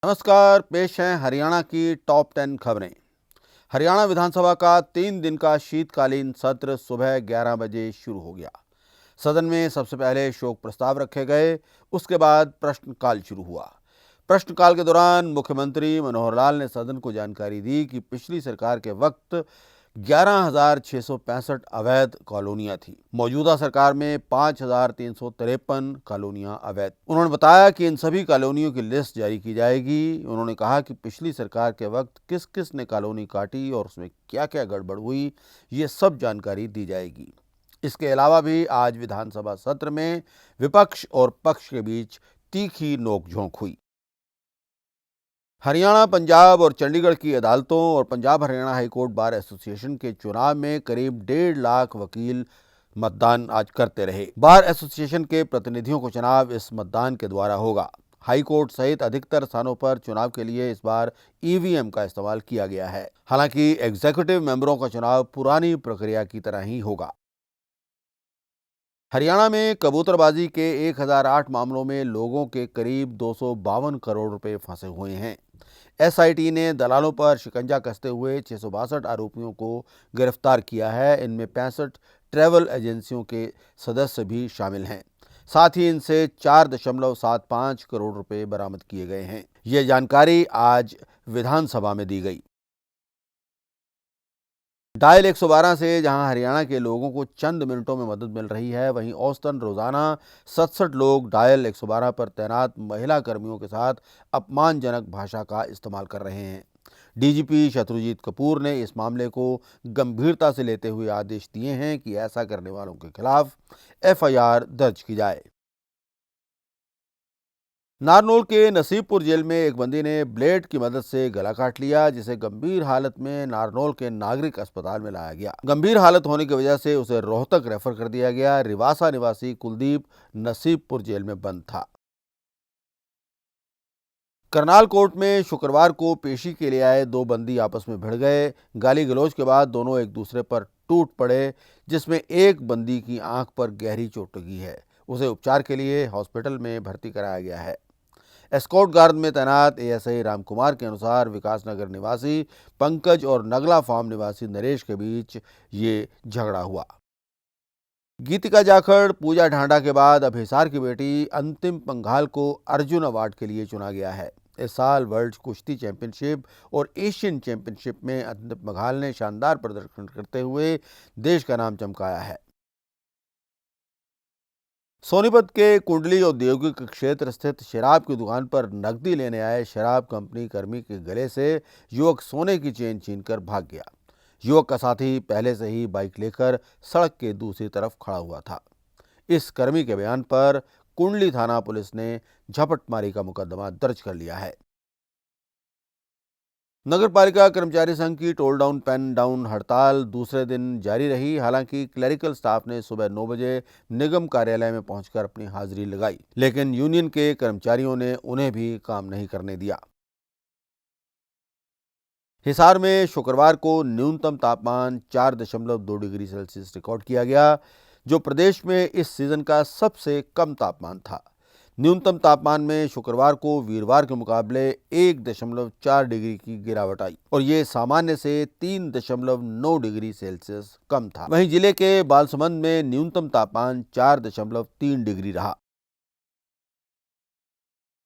नमस्कार, पेश हैं हरियाणा की टॉप 10 खबरें। हरियाणा विधानसभा का 3 दिन का शीतकालीन सत्र सुबह 11 बजे शुरू हो गया। सदन में सबसे पहले शोक प्रस्ताव रखे गए, उसके बाद प्रश्नकाल शुरू हुआ। प्रश्नकाल के दौरान मुख्यमंत्री मनोहर लाल ने सदन को जानकारी दी कि पिछली सरकार के वक्त 11,665 अवैध कॉलोनियां थी। मौजूदा सरकार में 5,353 कॉलोनियां अवैध। उन्होंने बताया कि इन सभी कॉलोनियों की लिस्ट जारी की जाएगी। उन्होंने कहा कि पिछली सरकार के वक्त किस किस ने कॉलोनी काटी और उसमें क्या क्या गड़बड़ हुई, ये सब जानकारी दी जाएगी। इसके अलावा भी आज विधानसभा सत्र में विपक्ष और पक्ष के बीच तीखी नोकझोंक हुई। हरियाणा, पंजाब और चंडीगढ़ की अदालतों और Punjab Haryana high court bar association के चुनाव में करीब 1.5 लाख वकील मतदान आज करते रहे। बार एसोसिएशन के प्रतिनिधियों को चुनाव इस मतदान के द्वारा होगा। हाईकोर्ट सहित अधिकतर स्थानों पर चुनाव के लिए इस बार ईवीएम का इस्तेमाल किया गया है। हालांकि एग्जीक्यूटिव मेंबरों का चुनाव पुरानी प्रक्रिया की तरह ही होगा। हरियाणा में कबूतरबाजी के 1008 मामलों में लोगों के करीब 252 करोड़ रुपए फंसे हुए हैं। एसआईटी ने दलालों पर शिकंजा कसते हुए 662 आरोपियों को गिरफ्तार किया है। इनमें 65 ट्रैवल एजेंसियों के सदस्य भी शामिल हैं। साथ ही इनसे 4.75 करोड़ रुपए बरामद किए गए हैं। ये जानकारी आज विधानसभा में दी गई। डायल 112 से जहां हरियाणा के लोगों को चंद मिनटों में मदद मिल रही है, वहीं औसतन रोजाना 67 लोग डायल 112 पर तैनात महिला कर्मियों के साथ अपमानजनक भाषा का इस्तेमाल कर रहे हैं। डीजीपी शत्रुजीत कपूर ने इस मामले को गंभीरता से लेते हुए आदेश दिए हैं कि ऐसा करने वालों के खिलाफ एफआईआर दर्ज की जाए। नारनौल के नसीबपुर जेल में एक बंदी ने ब्लेड की मदद से गला काट लिया, जिसे गंभीर हालत में नारनौल के नागरिक अस्पताल में लाया गया। गंभीर हालत होने की वजह से उसे रोहतक रेफर कर दिया गया। रिवासा निवासी कुलदीप नसीबपुर जेल में बंद था। करनाल कोर्ट में शुक्रवार को पेशी के लिए आए 2 बंदी आपस में भिड़ गए। गाली गलौज के बाद दोनों एक दूसरे पर टूट पड़े, जिसमें एक बंदी की आंख पर गहरी चोट लगी है। उसे उपचार के लिए हॉस्पिटल में भर्ती कराया गया है। एस्कॉर्ट गार्ड में तैनात एएसआई रामकुमार के अनुसार विकासनगर निवासी पंकज और नगला फार्म निवासी नरेश के बीच ये झगड़ा हुआ। गीतिका जाखड़, पूजा ढांडा के बाद अब हिसार की बेटी अंतिम पंघाल को अर्जुन अवार्ड के लिए चुना गया है। इस साल वर्ल्ड कुश्ती चैंपियनशिप और एशियन चैंपियनशिप में अंतिम पंघाल ने शानदार प्रदर्शन करते हुए देश का नाम चमकाया है। सोनीपत के कुंडली औद्योगिक क्षेत्र स्थित शराब की दुकान पर नकदी लेने आए शराब कंपनी कर्मी के गले से युवक सोने की चेन छीनकर भाग गया। युवक का साथी पहले से ही बाइक लेकर सड़क के दूसरी तरफ खड़ा हुआ था। इस कर्मी के बयान पर कुंडली थाना पुलिस ने झपटमारी का मुकदमा दर्ज कर लिया है। नगर पालिका कर्मचारी संघ की टोल डाउन पेन डाउन हड़ताल दूसरे दिन जारी रही। हालांकि क्लरिकल स्टाफ ने सुबह 9 बजे निगम कार्यालय में पहुंचकर अपनी हाजिरी लगाई, लेकिन यूनियन के कर्मचारियों ने उन्हें भी काम नहीं करने दिया। हिसार में शुक्रवार को न्यूनतम तापमान 4.2 डिग्री सेल्सियस रिकॉर्ड किया गया, जो प्रदेश में इस सीजन का सबसे कम तापमान था। न्यूनतम तापमान में शुक्रवार को वीरवार के मुकाबले 1.4 डिग्री की गिरावट आई और ये सामान्य से 3.9 डिग्री सेल्सियस कम था। वहीं जिले के बालसमंद में न्यूनतम तापमान 4.3 डिग्री रहा।